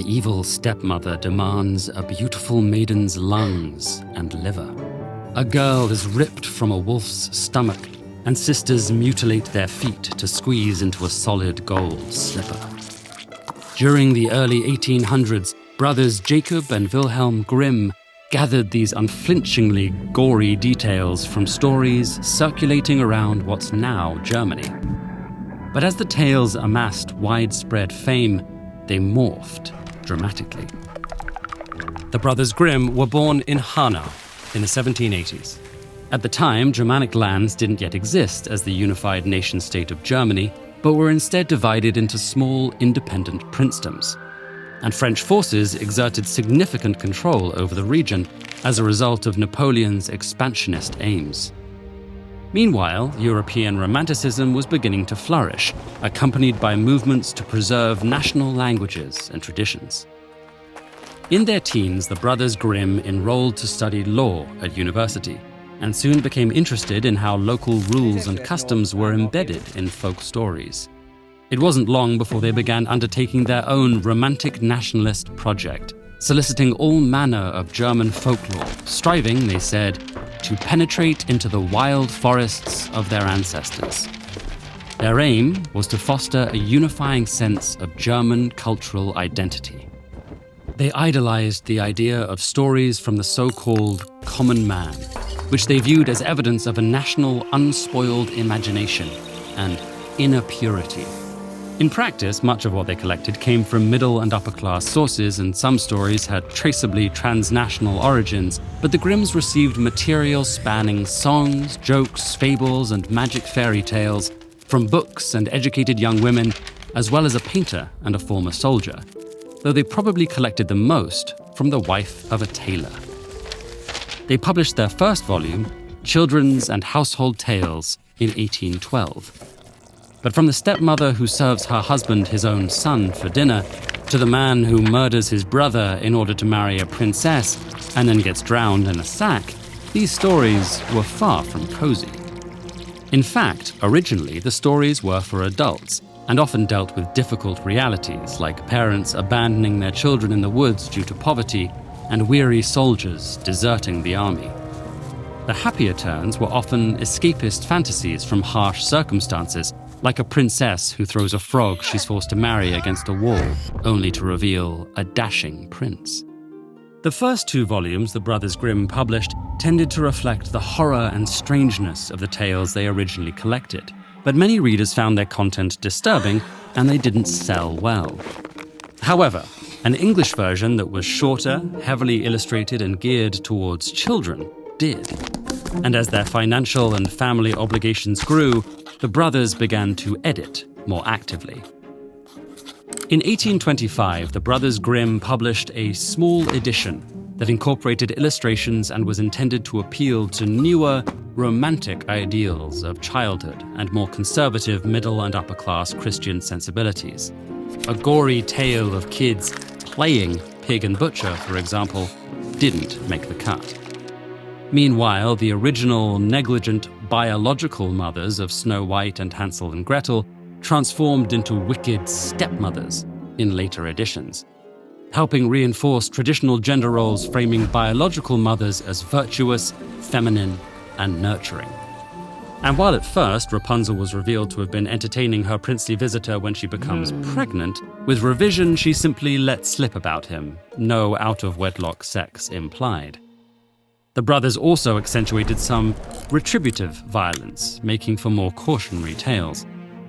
evil stepmother demands a beautiful maiden's lungs and liver. A girl is ripped from a wolf's stomach, and sisters mutilate their feet to squeeze into a solid gold slipper. During the early 1800s, brothers Jacob and Wilhelm Grimm gathered these unflinchingly gory details from stories circulating around what's now Germany. But as the tales amassed widespread fame, they morphed dramatically. The Brothers Grimm were born in Hanau in the 1780s. At the time, Germanic lands didn't yet exist as the unified nation-state of Germany, but were instead divided into small, independent princedoms. And French forces exerted significant control over the region as a result of Napoleon's expansionist aims. Meanwhile, European Romanticism was beginning to flourish, accompanied by movements to preserve national languages and traditions. In their teens, the Brothers Grimm enrolled to study law at university, and soon became interested in how local rules and customs were embedded in folk stories. It wasn't long before they began undertaking their own romantic nationalist project, soliciting all manner of German folklore, striving, they said, to penetrate into the wild forests of their ancestors. Their aim was to foster a unifying sense of German cultural identity. They idolized the idea of stories from the so-called common man, which they viewed as evidence of a national unspoiled imagination and inner purity. In practice, much of what they collected came from middle and upper-class sources, and some stories had traceably transnational origins, but the Grimms received material spanning songs, jokes, fables, and magic fairy tales from books and educated young women, as well as a painter and a former soldier, though they probably collected the most from the wife of a tailor. They published their first volume, Children's and Household Tales, in 1812. But from the stepmother who serves her husband his own son for dinner, to the man who murders his brother in order to marry a princess and then gets drowned in a sack, these stories were far from cozy. In fact, originally the stories were for adults, and often dealt with difficult realities like parents abandoning their children in the woods due to poverty and weary soldiers deserting the army. The happier turns were often escapist fantasies from harsh circumstances, like a princess who throws a frog she's forced to marry against a wall, only to reveal a dashing prince. The first two volumes the Brothers Grimm published tended to reflect the horror and strangeness of the tales they originally collected, but many readers found their content disturbing and they didn't sell well. However, an English version that was shorter, heavily illustrated and geared towards children did. And as their financial and family obligations grew, the brothers began to edit more actively. In 1825, the Brothers Grimm published a small edition that incorporated illustrations and was intended to appeal to newer, romantic ideals of childhood and more conservative middle and upper-class Christian sensibilities. A gory tale of kids playing pig and butcher, for example, didn't make the cut. Meanwhile, the original negligent biological mothers of Snow White and Hansel and Gretel transformed into wicked stepmothers in later editions, helping reinforce traditional gender roles framing biological mothers as virtuous, feminine, and nurturing. And while at first Rapunzel was revealed to have been entertaining her princely visitor when she becomes pregnant, with revision she simply let slip about him, no out-of-wedlock sex implied. The brothers also accentuated some retributive violence, making for more cautionary tales.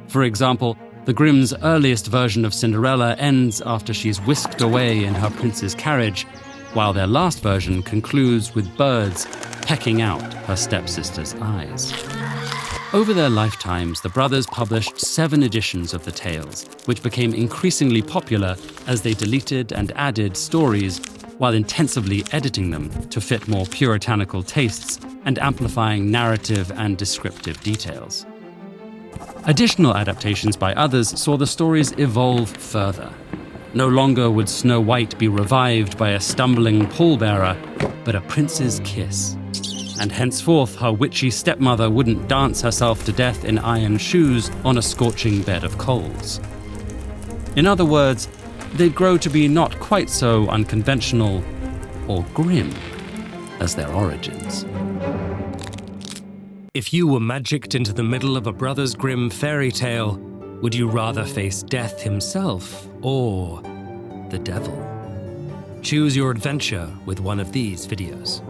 For example, the Grimm's earliest version of Cinderella ends after she's whisked away in her prince's carriage, while their last version concludes with birds pecking out her stepsister's eyes. Over their lifetimes, the brothers published 7 editions of the tales, which became increasingly popular as they deleted and added stories while intensively editing them to fit more puritanical tastes and amplifying narrative and descriptive details. Additional adaptations by others saw the stories evolve further. No longer would Snow White be revived by a stumbling pallbearer, but a prince's kiss. And henceforth her witchy stepmother wouldn't dance herself to death in iron shoes on a scorching bed of coals. In other words, they'd grow to be not quite so unconventional or grim as their origins. If you were magicked into the middle of a Brothers Grimm fairy tale, would you rather face death himself or the devil? Choose your adventure with one of these videos.